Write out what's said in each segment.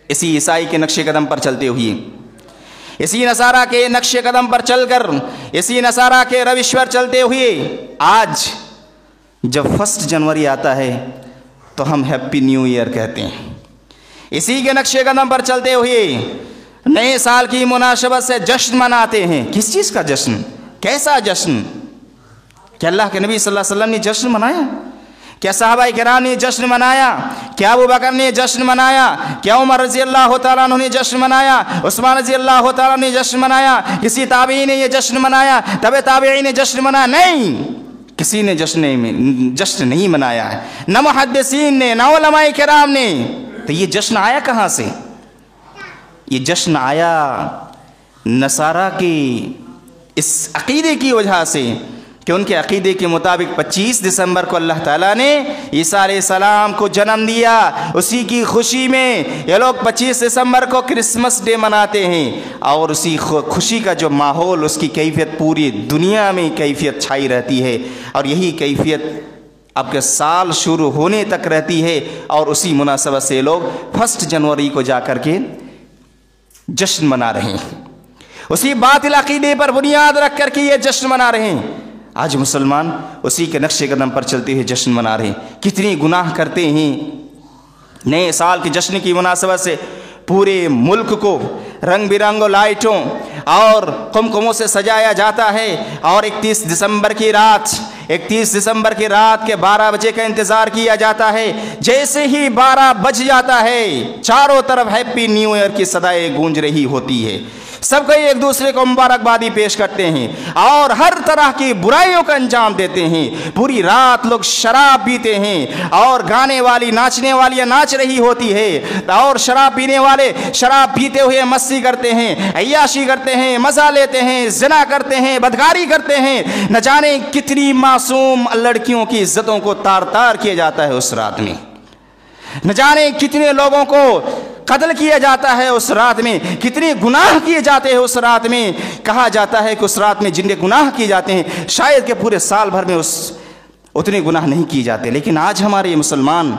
اسی عیسائی کے نقش قدم پر چلتے ہوئے، اسی نصارہ کے نقش قدم پر چل کر، اسی نصارہ کے روش پر چلتے ہوئے آج جب 1 جنوری آتا ہے تو ہم ہیپی نیو ایئر کہتے ہیں۔ اسی کے نقش قدم پر چلتے ہوئے نئے سال کی مناسبت سے جشن مناتے ہیں۔ کس چیز کا جشن؟ کیسا جشن؟ کیا اللہ کے نبی صلی اللہ علیہ وسلم نے جشن منایا؟ کیا صحابہ کرام نے جشن منایا؟ کیا ابو بکر نے جشن منایا؟ کیا عمر رضی اللہ تعالیٰ عنہ نے جشن منایا؟ عثمان رضی اللہ تعالیٰ عنہ نے جشن منایا؟ کسی تابعی نے یہ جشن منایا؟ تبع تابعی نے جشن منایا؟ نہیں، کسی نے جشن نہیں منایا ہے، نہ محدثین نے، نہ علماء کرام نے۔ تو یہ جشن آیا کہاں سے؟ یہ جشن آیا نصارہ کی اس عقیدے کی وجہ سے کہ ان کے عقیدے کے مطابق 25 دسمبر کو اللہ تعالیٰ نے عیسیٰ علیہ السلام کو جنم دیا۔ اسی کی خوشی میں یہ لوگ 25 دسمبر کو کرسمس ڈے مناتے ہیں، اور اسی خوشی کا جو ماحول، اس کی کیفیت پوری دنیا میں کیفیت چھائی رہتی ہے، اور یہی کیفیت اب کے سال شروع ہونے تک رہتی ہے، اور اسی مناسبت سے لوگ 1 جنوری کو جا کر کے جشن منا رہے ہیں۔ اسی باطل عقیدے پر بنیاد رکھ کر کے یہ جشن منا رہے ہیں۔ آج مسلمان اسی کے نقش قدم پر چلتے ہوئے جشن منا رہے ہیں۔ کتنی گناہ کرتے ہیں۔ نئے سال کے جشن کی مناسبت سے پورے ملک کو رنگ برنگوں لائٹوں اور قمقموں سے سجایا جاتا ہے، اور 31 دسمبر کی رات کے 12 بجے کا انتظار کیا جاتا ہے۔ جیسے ہی 12 بج جاتا ہے، چاروں طرف ہیپی نیو ایئر کی صدائیں گونج رہی ہوتی ہے۔ سب کوئی ایک دوسرے کو مبارکبادی پیش کرتے ہیں اور ہر طرح کی برائیوں کا انجام دیتے ہیں۔ پوری رات لوگ شراب پیتے ہیں، اور گانے والی ناچنے والیاں ناچ رہی ہوتی ہے، اور شراب پینے والے شراب پیتے ہوئے مستی کرتے ہیں، عیاشی کرتے ہیں، مزہ لیتے ہیں، زنا کرتے ہیں، بدکاری کرتے ہیں۔ نہ جانے کتنی معصوم لڑکیوں کی عزتوں کو تار تار کیا جاتا ہے اس رات میں، نہ جانے کتنے لوگوں کو قتل کیا جاتا ہے اس رات میں، کتنے گناہ کیے جاتے ہیں اس رات میں۔ کہا جاتا ہے کہ اس رات میں جن گناہ کیے جاتے ہیں شاید کہ پورے سال بھر میں اتنے گناہ نہیں کیے جاتے، لیکن آج ہمارے مسلمان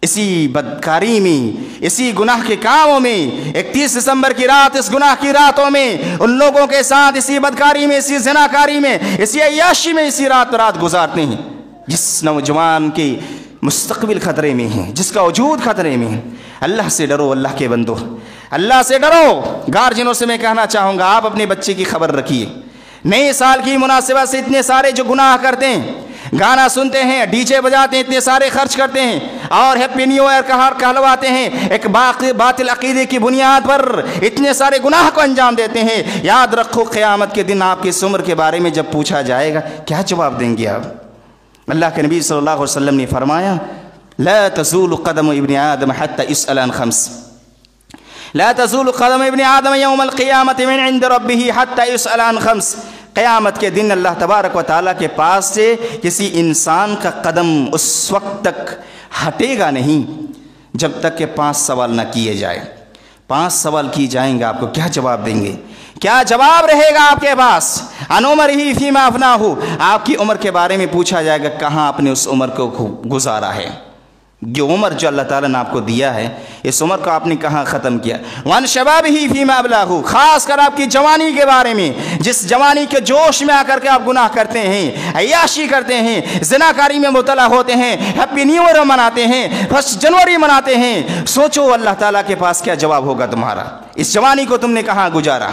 اسی بدکاری میں، اسی گناہ کے کاموں میں، 31 دسمبر کی رات، اس گناہ کی راتوں میں ان لوگوں کے ساتھ اسی بدکاری میں، اسی زناکاری میں، اسی عیاشی میں اسی رات گزارتے ہیں۔ جس نوجوان کی مستقبل خطرے میں ہے، جس کا وجود خطرے میں ہے، اللہ سے ڈرو، اللہ کے بندو، اللہ سے ڈرو۔ گارجنوں سے میں کہنا چاہوں گا، آپ اپنے بچے کی خبر رکھیے۔ نئے سال کی مناسبت سے اتنے سارے جو گناہ کرتے ہیں، گانا سنتے ہیں، ڈی جے بجاتے ہیں، اتنے سارے خرچ کرتے ہیں، اور ہیپی نیو ایئر کہلواتے ہیں، ایک باطل عقیدے کی بنیاد پر اتنے سارے گناہ کو انجام دیتے ہیں۔ یاد رکھو قیامت کے دن آپ کی اس عمر کے بارے میں جب پوچھا جائے گا، کیا جواب دیں گے آپ؟ اللہ کے نبی صلی اللہ علیہ وسلم نے فرمایا، لا تزول قدم ابن آدم حتى يسأل عن 5 لا تزول قدم ابن آدم يوم القیامت من عند ربه حتى يسأل عن 5۔ قیامت کے دن اللہ تبارک و تعالیٰ کے پاس سے کسی انسان کا قدم اس وقت تک ہٹے گا نہیں جب تک کہ 5 سوال نہ کیے جائے۔ 5 سوال کی جائیں گے، آپ کو کیا جواب دیں گے؟ کیا جواب رہے گا آپ کے پاس؟ عن عمرہ فیما افناہ، آپ کی عمر کے بارے میں پوچھا جائے گا، کہاں آپ نے اس عمر کو گزارا ہے؟ یہ عمر جو اللہ تعالیٰ نے آپ کو دیا ہے، اس عمر کو آپ نے کہاں ختم کیا؟ وان شبابہ فیما ابلاہ، خاص کر آپ کی جوانی کے بارے میں، جس جوانی کے جوش میں آ کر کے آپ گناہ کرتے ہیں، عیاشی کرتے ہیں، زناکاری میں مبتلا ہوتے ہیں، ہیپی نیو ایئر مناتے ہیں، 1 جنوری مناتے ہیں۔ سوچو اللہ تعالیٰ کے پاس کیا جواب ہوگا تمہارا، اس جوانی کو تم نے کہاں گزارا؟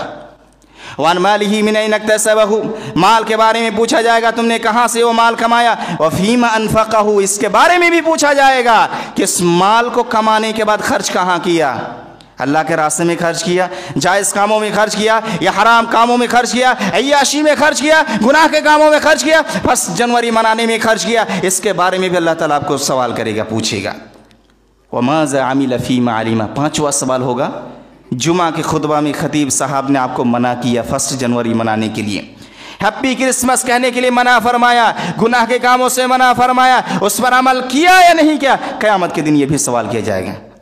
وان مالہ من این اکتسبہ، مال کے بارے میں پوچھا جائے گا، تم نے کہاں سے وہ مال کمایا؟ وفیما انفقہ، اس کے بارے میں بھی پوچھا جائے گا کہ اس مال کو کمانے کے بعد خرچ کہاں کیا؟ اللہ کے راستے میں خرچ کیا، جائز کاموں میں خرچ کیا، یا حرام کاموں میں خرچ کیا، عیاشی میں خرچ کیا، گناہ کے کاموں میں خرچ کیا، 1 جنوری منانے میں خرچ کیا؟ اس کے بارے میں بھی اللہ تعالیٰ آپ کو سوال کرے گا، پوچھے گا۔ وماذا عمل فیما علم، 5واں سوال ہوگا۔ جمعہ کے خطبہ میں خطیب صاحب نے آپ کو منع کیا 1 جنوری منانے کے لیے، ہیپی کرسمس کہنے کے لیے منع فرمایا، گناہ کے کاموں سے منع فرمایا، اس پر عمل کیا یا نہیں کیا؟ قیامت کے دن یہ بھی سوال کیا جائے گا۔